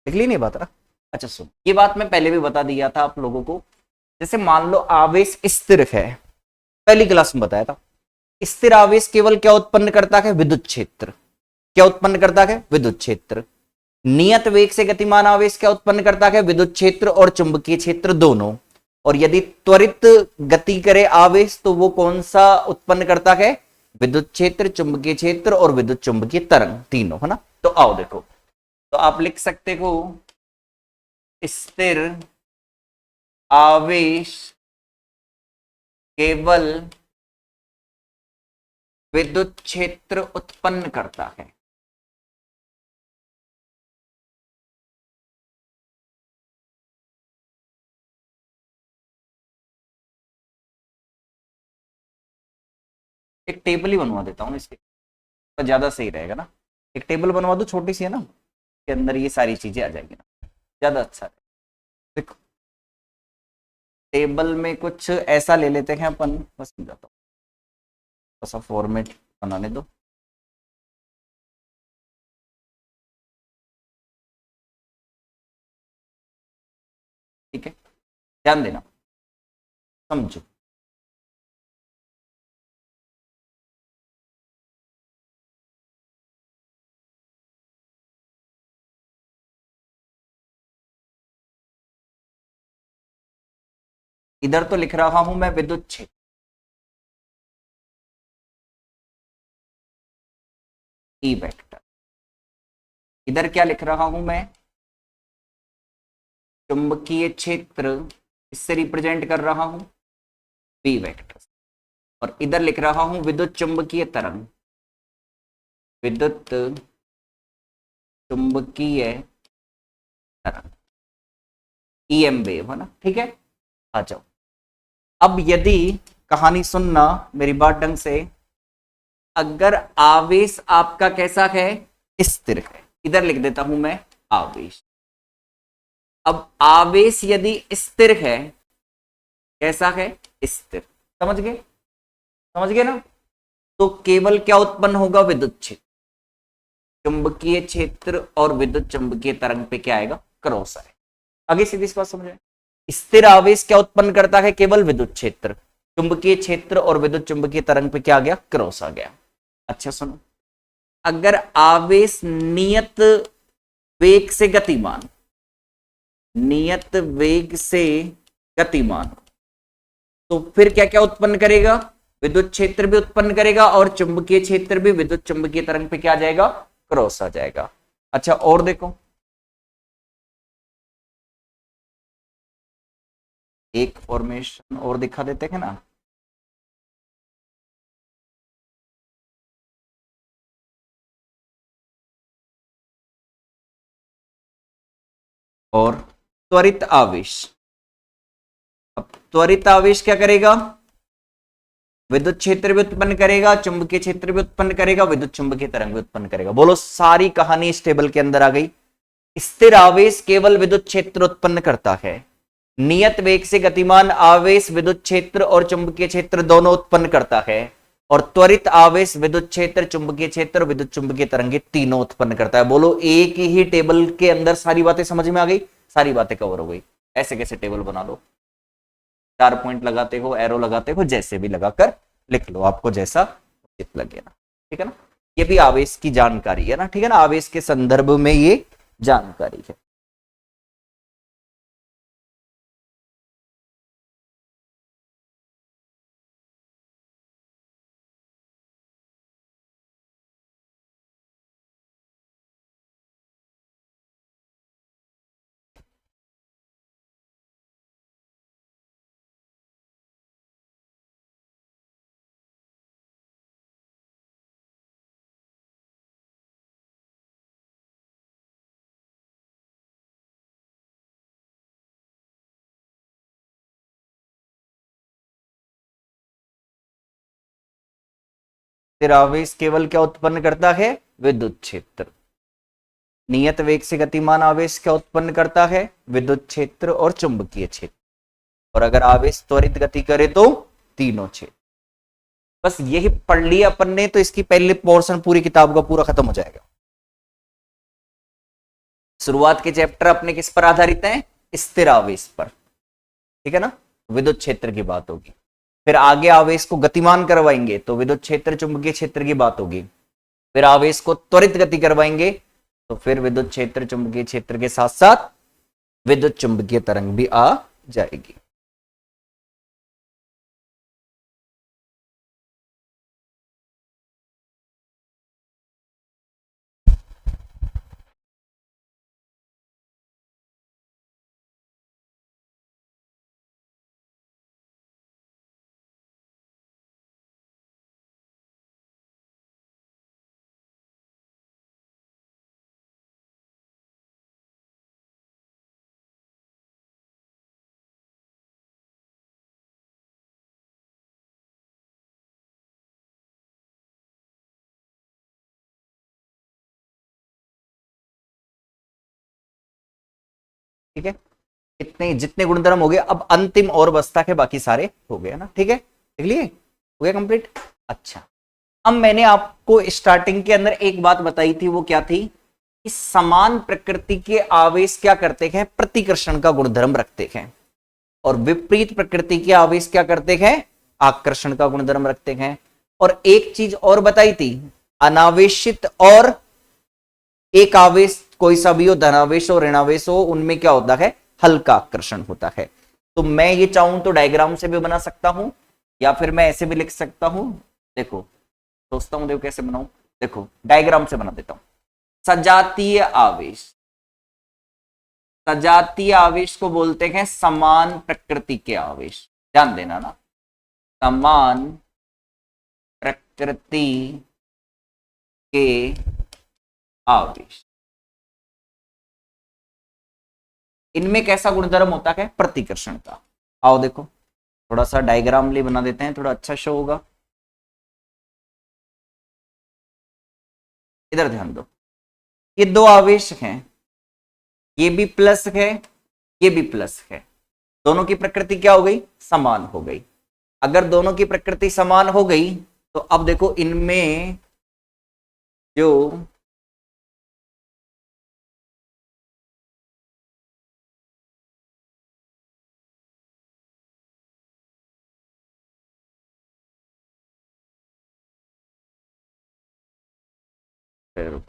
देख ली नहीं बात ना। अच्छा सुन, ये बात मैं पहले भी बता दिया था आप लोगों को। जैसे मान लो आवेश स्थिर है, पहली क्लास में बताया था, स्थिर आवेश केवल क्या उत्पन्न करता है, विद्युत क्षेत्र। क्या उत्पन्न करता है, विद्युत क्षेत्र। नियत वेग से गतिमान आवेश क्या उत्पन्न करता है, विद्युत क्षेत्र और चुंबकीय क्षेत्र दोनों। और यदि त्वरित गति करे आवेश तो वो कौन सा उत्पन्न करता है, विद्युत क्षेत्र, चुंबकीय क्षेत्र और विद्युत चुंबकीय तरंग, तीनों, है ना। तो आओ देखो, तो आप लिख सकते हो स्थिर आवेश केवल विद्युत क्षेत्र उत्पन्न करता है। एक टेबल ही बनवा देता हूँ ना इसके, तो ज्यादा सही रहेगा ना। एक टेबल बनवा दो छोटी सी, है ना, के अंदर ये सारी चीजें आ जाएंगी ना, ज्यादा अच्छा है। देखो टेबल में कुछ ऐसा ले लेते हैं अपन, बस समझाता हूँ, ऐसा फॉर्मेट बनाने दो। ठीक है, ध्यान देना, समझो। इधर तो लिख रहा हूं मैं विद्युत क्षेत्र, ई वेक्टर। इधर क्या लिख रहा हूं मैं, चुंबकीय क्षेत्र, इससे रिप्रेजेंट कर रहा हूं बी वेक्टर। और इधर लिख रहा हूं विद्युत चुंबकीय तरंग, विद्युत चुंबकीय तरंग, ईएम वेव, है ना, ठीक है। आ जाओ, अब यदि कहानी सुनना मेरी बात ढंग से, अगर आवेश आपका कैसा है, स्थिर है, इधर लिख देता हूं मैं आवेश। अब आवेश यदि स्थिर है, कैसा है, स्थिर, समझ गए, समझ गए ना। तो केवल क्या उत्पन्न होगा, विद्युत क्षेत्र। चुंबकीय क्षेत्र और विद्युत चुंबकीय तरंग पे क्या आएगा, क्रॉस आएगा। आगे सीधी सी बात समझ में। स्थिर आवेश क्या उत्पन्न करता है, केवल विद्युत क्षेत्र। चुंबकीय क्षेत्र और विद्युत चुंबकीय तरंग पे क्या आ गया, क्रॉस आ गया। अच्छा सुनो, अगर आवेश नियत वेग से गतिमान, नियत वेग से गतिमान, तो फिर क्या क्या उत्पन्न करेगा, विद्युत क्षेत्र भी उत्पन्न करेगा और चुंबकीय क्षेत्र भी विद्युत चुंबकीय तरंग पे क्या आ जाएगा, क्रॉस आ जाएगा। अच्छा और देखो, एक फॉर्मेशन और दिखा देते हैं ना। और त्वरित आवेश, अब त्वरित आवेश क्या करेगा, विद्युत क्षेत्र भी उत्पन्न करेगा, चुंबकीय क्षेत्र भी उत्पन्न करेगा, विद्युत चुंबकीय तरंग भी उत्पन्न करेगा। बोलो, सारी कहानी इस टेबल के अंदर आ गई। स्थिर आवेश केवल विद्युत क्षेत्र उत्पन्न करता है, नियत वेग से गतिमान आवेश विद्युत क्षेत्र और चुंबकीय क्षेत्र दोनों उत्पन्न करता है, और त्वरित आवेश विद्युत क्षेत्र, चुंबकीय क्षेत्र और विद्युत चुंबकीय तरंगे तीनों उत्पन्न करता है। बोलो, एक ही टेबल के अंदर सारी बातें समझ में आ गई, सारी बातें कवर हो गई। ऐसे कैसे टेबल बना लो, 4 पॉइंट लगाते हो, एरो लगाते हो, जैसे भी लगाकर लिख लो, आपको जैसा उचित लगे ना, ठीक है ना। ये भी आवेश की जानकारी है ना, ठीक है ना, आवेश के संदर्भ में ये जानकारी है। स्थिर आवेश केवल क्या उत्पन्न करता है, विद्युत क्षेत्र। नियत वेग से गतिमान आवेश क्या उत्पन्न करता है, विद्युत क्षेत्र और चुंबकीय क्षेत्र। और अगर आवेश त्वरित गति करे तो तीनों क्षेत्र। बस यही पढ़ लिया अपन ने तो इसकी पहले पोर्शन पूरी किताब का पूरा खत्म हो जाएगा। शुरुआत के चैप्टर अपने किस पर आधारित हैं, स्थिर आवेश पर, ठीक है ना, विद्युत क्षेत्र की बात होगी। फिर आगे आवेश को गतिमान करवाएंगे तो विद्युत क्षेत्र चुंबकीय क्षेत्र की बात होगी। फिर आवेश को त्वरित गति करवाएंगे तो फिर विद्युत क्षेत्र चुंबकीय क्षेत्र के साथ साथ विद्युत चुंबकीय तरंग भी आ जाएगी। ठीक है, इतने जितने गुणधर्म हो गए, अब अंतिम और बचता है, बाकी सारे हो गए ना, ठीक है, देख लिए, हो गया कंप्लीट। अच्छा, अब मैंने आपको स्टार्टिंग के अंदर एक बात बताई थी, वो क्या थी कि समान प्रकृति के आवेश क्या करते हैं, प्रतिकर्षण का गुणधर्म रखते हैं, और विपरीत प्रकृति के आवेश क्या करते हैं, आकर्षण का गुणधर्म रखते हैं। और एक चीज और बताई थी, अनावेशित और एक आवेश कोई सा भी हो, धनावेश हो ऋणावेश हो, उनमें क्या होता है, हल्का आकर्षण होता है। तो मैं ये चाहूं तो डायग्राम से भी बना सकता हूं, या फिर मैं ऐसे भी लिख सकता हूं। देखो सोचता हूं, देखो कैसे बनाऊं, देखो डायग्राम से बना देता हूं। सजातीय आवेश, सजातीय आवेश को बोलते हैं समान प्रकृति के आवेश, ध्यान देना ना, समान प्रकृति के आवेश। इनमें कैसा गुणधर्म होता है, प्रतिकर्षण का। आओ देखो, थोड़ा सा डायग्राम ले बना देते हैं, थोड़ा अच्छा शो होगा। इधर ध्यान दो, ये दो आवेश हैं, ये भी प्लस है, ये भी प्लस है, दोनों की प्रकृति क्या हो गई, समान हो गई। अगर दोनों की प्रकृति समान हो गई तो अब देखो इनमें जो फिर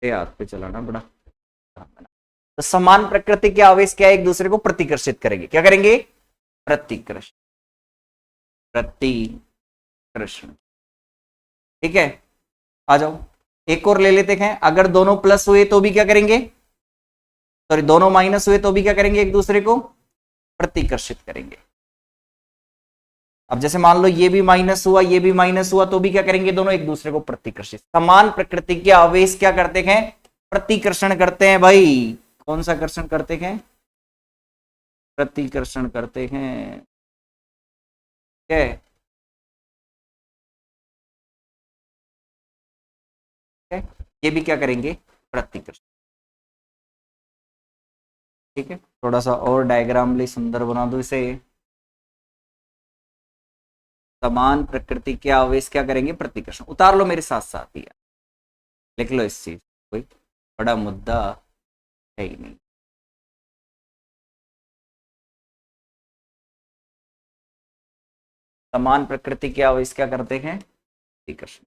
याद पे चलाना बड़ा। तो समान प्रकृति के आवेश क्या एक दूसरे को प्रतिकर्षित करेंगे, क्या करेंगे, प्रतिकर्षण, प्रतिकर्षण। ठीक है, आ जाओ एक और ले लेते हैं। अगर दोनों प्लस हुए तो भी क्या करेंगे, सॉरी दोनों माइनस हुए तो भी क्या करेंगे, एक दूसरे को प्रतिकर्षित करेंगे। अब जैसे मान लो ये भी माइनस हुआ ये भी माइनस हुआ तो भी क्या करेंगे, दोनों एक दूसरे को प्रतिकर्षित। समान प्रकृति के आवेश क्या करते हैं, प्रतिकर्षण करते हैं भाई। कौन सा कर्षण करते हैं, प्रतिकर्षण करते हैं। क्या ये भी क्या करेंगे, प्रतिकर्षण। ठीक है, थोड़ा सा और डायग्राम ले सुंदर बना दो इसे। समान प्रकृति के आवेश क्या करेंगे, प्रतिकर्षण। उतार लो मेरे साथ साथ ही, लिख लो इस चीज, कोई बड़ा मुद्दा है ही नहीं। समान प्रकृति के आवेश क्या करते हैं, प्रतिकर्षण।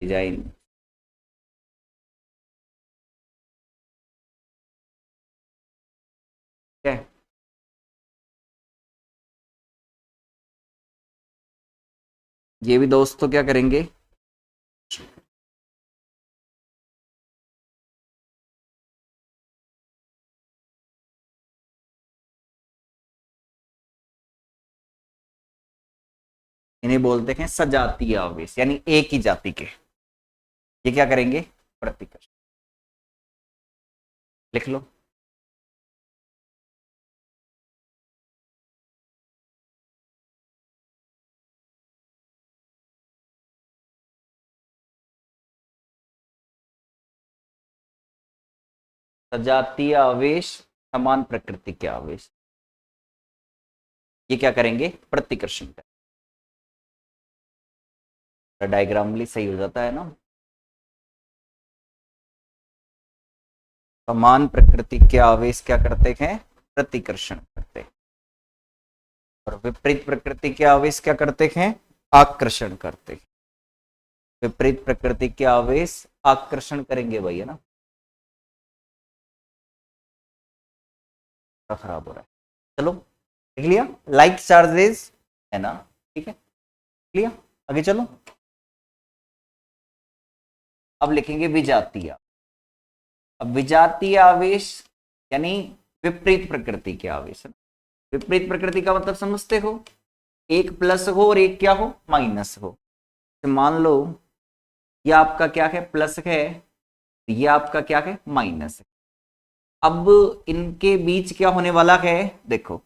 डिजाइन है, ये भी दोस्तों क्या करेंगे, इन्हें बोलते हैं सजातीय आवेश, यानी एक ही जाति के। ये क्या करेंगे, प्रतिकर्षण। लिख लो, सजातीय आवेश, समान प्रकृति के आवेश, ये क्या करेंगे, प्रतिकर्षण करेंगे। डायग्राम भी सही हो जाता है ना। समान प्रकृति के आवेश क्या करते हैं, प्रतिकर्षण करते हैं, और विपरीत प्रकृति के आवेश क्या करते हैं, आकर्षण करते हैं। विपरीत प्रकृति के आवेश आकर्षण करेंगे भैया ना, खराब हो रहा है। चलो लिख लिया, लाइक चार्जेस है ना, ठीक है लिया। आगे चलो, अब लिखेंगे विजातीय। अब विजातीय आवेश यानी विपरीत प्रकृति के आवेश। विपरीत प्रकृति का मतलब समझते हो, एक प्लस हो और एक क्या हो, माइनस हो। तो मान लो ये आपका क्या है, प्लस है, ये आपका क्या है, माइनस है। अब इनके बीच क्या होने वाला है, देखो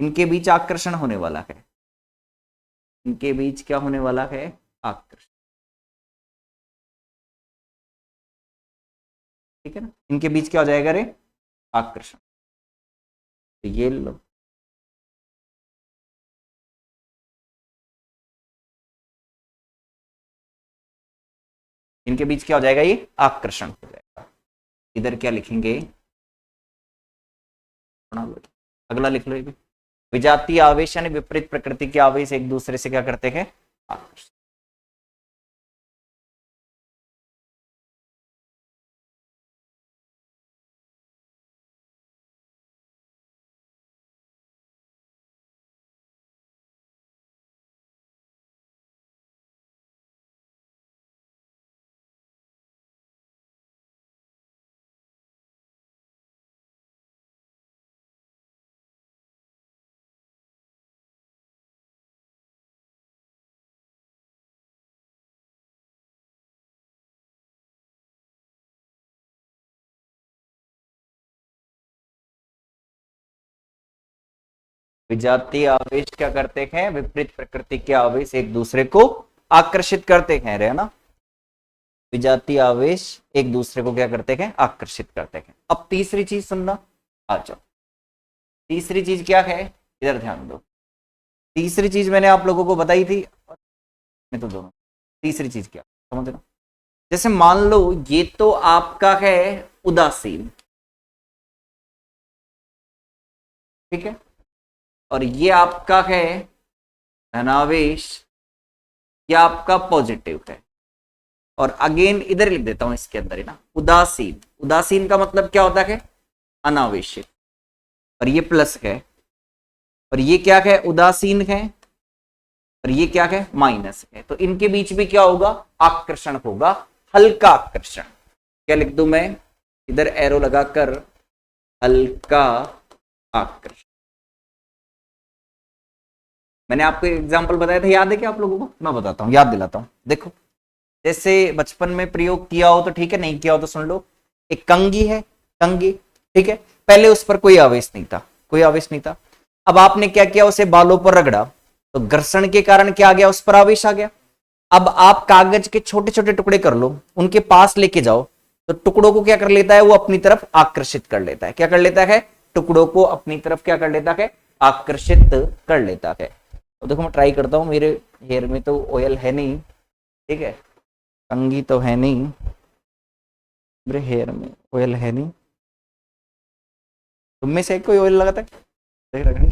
इनके बीच आकर्षण होने वाला है, इनके बीच क्या होने वाला है, आकर्षण। ठीक है ना, इनके बीच क्या हो जाएगा रे, आकर्षण। तो ये लो, इनके बीच क्या हो जाएगा, ये आकर्षण हो जाएगा। इधर क्या लिखेंगे, अगला लिख लो ये भी। विजातीय आवेश यानी विपरीत प्रकृति के आवेश एक दूसरे से क्या करते हैं, आकर्षण। विजातीय आवेश क्या करते हैं, विपरीत प्रकृति के आवेश एक दूसरे को आकर्षित करते हैं, है ना। विजातीय आवेश एक दूसरे को क्या करते हैं, आकर्षित करते हैं। अब तीसरी चीज सुनना, आ जाओ। तीसरी चीज क्या है, इधर ध्यान दो। तीसरी चीज मैंने आप लोगों को बताई थी, मैं तो दोनों। तीसरी चीज क्या समझ रहे हो? जैसे मान लो ये तो आपका है उदासीन, ठीक है, और ये आपका है धनावेश, ये आपका पॉजिटिव है। और अगेन इधर लिख देता हूं इसके अंदर ही ना, उदासीन। उदासीन का मतलब क्या होता है? अनावेशित। और ये प्लस है, और ये क्या है? उदासीन है। और ये क्या है? माइनस है। तो इनके बीच में क्या होगा? आकर्षण होगा, हल्का आकर्षण। क्या लिख दूं मैं इधर एरो लगाकर? हल्का आकर्षण। मैंने आपको एग्जांपल बताया था, याद है क्या आप लोगों को? मैं बताता हूं, याद दिलाता हूं। देखो, जैसे बचपन में प्रयोग किया हो तो ठीक है, नहीं किया हो तो सुन लो। एक कंघी है, कंघी, ठीक है। पहले उस पर कोई आवेश नहीं था, कोई आवेश नहीं था। अब आपने क्या किया? उसे बालों पर रगड़ा, तो घर्षण के कारण क्या आ गया? उस पर आवेश आ गया। अब आप कागज के छोटे छोटे टुकड़े कर लो, उनके पास लेके जाओ, तो टुकड़ों को क्या कर लेता है? वो अपनी तरफ आकर्षित कर लेता है। क्या कर लेता है? टुकड़ों को अपनी तरफ क्या कर लेता है? आकर्षित कर लेता है। तो देखो मैं ट्राई करता हूं, मेरे हेयर में तो ऑयल है नहीं, ठीक है, कंघी तो है नहीं, मेरे हेयर में ऑयल है नहीं। तुम में से कोई ऑयल लगाता है? देख रखनी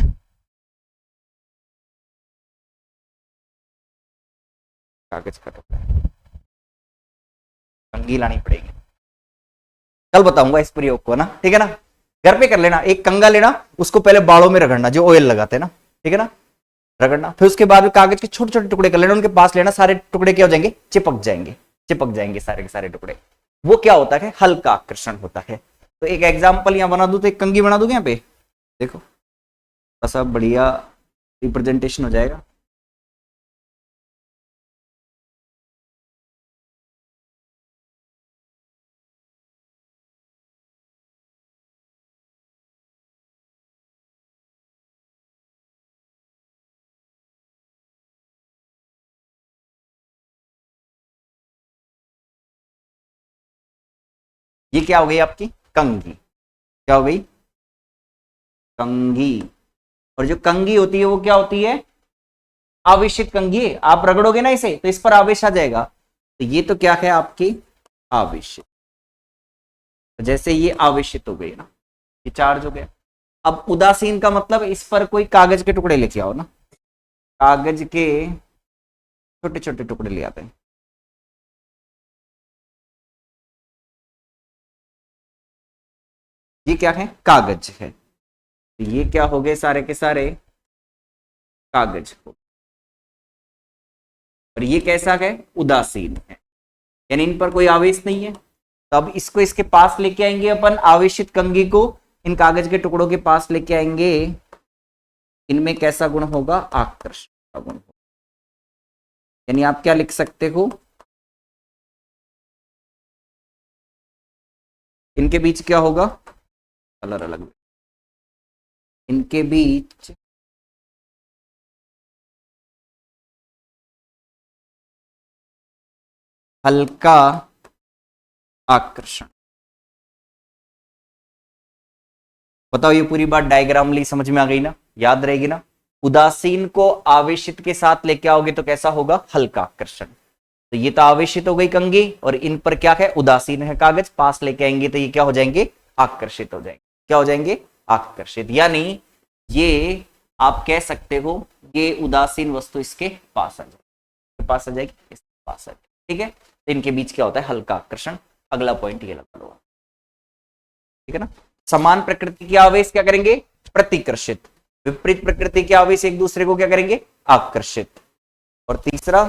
कागज का टुकड़ा है, कंघी लानी पड़ेगी। कल बताऊंगा इस प्रयोग को ना, ठीक है ना। घर पे कर लेना, एक कंगा लेना, उसको पहले बालों में रगड़ना, जो ऑयल लगाते हैं ना, ठीक है ना, रगड़ना। फिर उसके बाद कागज के छोटे छोटे टुकड़े कर लेना, उनके पास लेना, सारे टुकड़े क्या हो जाएंगे? चिपक जाएंगे, चिपक जाएंगे सारे के सारे टुकड़े। वो क्या होता है? हल्का आकर्षण होता है। तो एक एग्जाम्पल यहां बना दू, तो एक कंगी बना दूंगा यहाँ पे, देखो ऐसा बढ़िया रिप्रेजेंटेशन हो जाएगा। ये क्या हो गई आपकी? कंघी। क्या हो गई? कंघी। और जो कंघी होती है वो क्या होती है? आवेशित कंघी है। आप रगड़ोगे ना इसे, तो इस पर आवेश आ जाएगा। तो ये तो क्या है आपकी? आवेशित। तो जैसे ये आवेशित हो गई ना, ये चार्ज हो गया। अब उदासीन का मतलब इस पर कोई कागज के टुकड़े लेके आओ ना, कागज के छोटे छोटे टुकड़े ले आते हैं। ये क्या है? कागज है। तो ये क्या हो गए? सारे के सारे कागज हो। और ये कैसा है? उदासीन है, यानी इन पर कोई आवेश नहीं है। तो अब इसको इसके पास लेके आएंगे अपन, आवेशित कंघी को इन कागज के टुकड़ों के पास लेके आएंगे। इनमें कैसा गुण होगा? आकर्षण का गुण होगा। यानी आप क्या लिख सकते हो? इनके बीच क्या होगा? कलर अलग, इनके बीच हल्का आकर्षण। बताओ, ये पूरी बात डायग्रामली समझ में आ गई ना? याद रहेगी ना? उदासीन को आवेशित के साथ लेके आओगे तो कैसा होगा? हल्का आकर्षण। तो ये तो आवेशित हो गई कंघी, और इन पर क्या है? उदासीन है कागज। पास लेके आएंगे तो ये क्या हो जाएंगे? आकर्षित हो जाएंगे। क्या हो जाएंगे? आकर्षित। यानी ये आप कह सकते हो, ये उदासीन वस्तु इसके पास आ जाएगी, पास आ जाएगी, इसके पास आ जाएगी, ठीक है। तो इनके बीच क्या होता है? हल्का आकर्षण। अगला पॉइंट ये लगा लो, ठीक है ना। समान प्रकृति के आवेश क्या करेंगे? प्रतिकर्षित। विपरीत प्रकृति के आवेश एक दूसरे को क्या करेंगे? आकर्षित। और तीसरा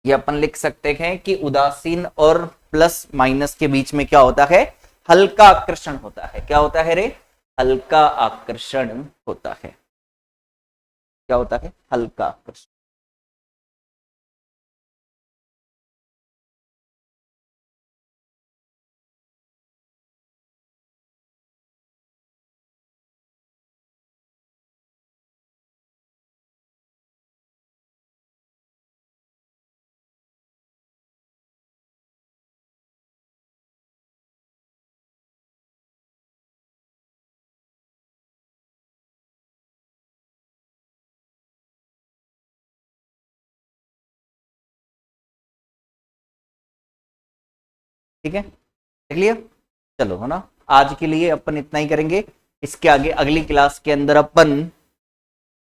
ये अपन लिख सकते हैं कि उदासीन और प्लस माइनस के बीच में क्या होता है? हल्का आकर्षण होता है। क्या होता है रे? हल्का आकर्षण होता है। क्या होता है? हल्का आकर्षण। ठीक है, देख लिया। चलो है ना, आज के लिए अपन इतना ही करेंगे। इसके आगे अगली क्लास के अंदर अपन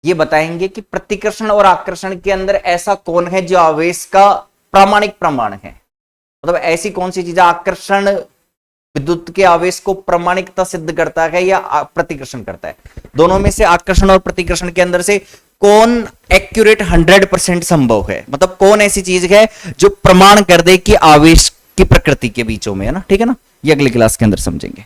ये बताएंगे कि प्रतिकर्षण और आकर्षण के अंदर ऐसा कौन है जो आवेश का प्रामाणिक प्रमाण है, मतलब ऐसी कौन सी चीज आकर्षण विद्युत के आवेश को प्रामाणिकता सिद्ध करता है या प्रतिकर्षण करता है। दोनों में से आकर्षण और प्रतिकर्षण के अंदर से कौन एक्यूरेट 100% संभव है, मतलब कौन ऐसी चीज है जो प्रमाण कर दे कि आवेश की प्रकृति के बीचों में, है ना। ठीक है ना, ये अगली क्लास के अंदर समझेंगे।